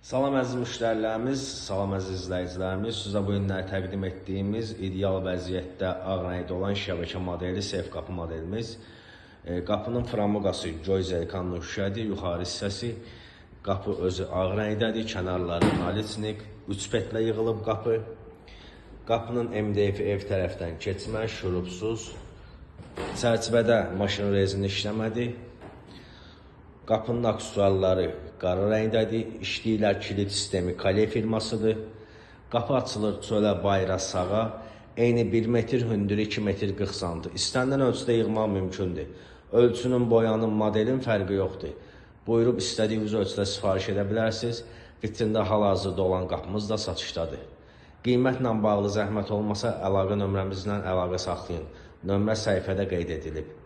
Salam əziz müştərilərimiz, salam əziz izləyicilərimiz. Sizə bu günlər təqdim etdiyimiz ideal vəziyyətdə ağ rəngdə olan şəbəkə modeli sef qapı modelimiz. Qapının framuqası göy zerkanlı şüşədir, yuxarı hissəsi. Qapı özü ağ rəngdədir, kənarları naliçnik, 3 petlə yığılıb qapı. Qapının MDF ev tərəfdən keçmə, şurubsuz. Çərçivədə maşın rezini işləmədi. Qapının aksesuarları qara rəngdədir. İşləyirlər kilit sistemi Kale firmasıdır. Qapı açılır çölə, bayra, sağa. Eyni 1 metr, hündürü 2 metr 40 sm. İstənilən ölçüdə yığmaq mümkündür. Ölçünün, boyanın, modelin fərqi yoxdur. Buyurub istədiyiniz ölçüdə sifariş edə bilərsiniz. Vitrində hal-hazırda olan qapımız da satışdadır. Qiymətlə bağlı zəhmət olmasa əlaqə nömrəmizlə əlaqə saxlayın. Nömrə səhifədə qeyd edilib.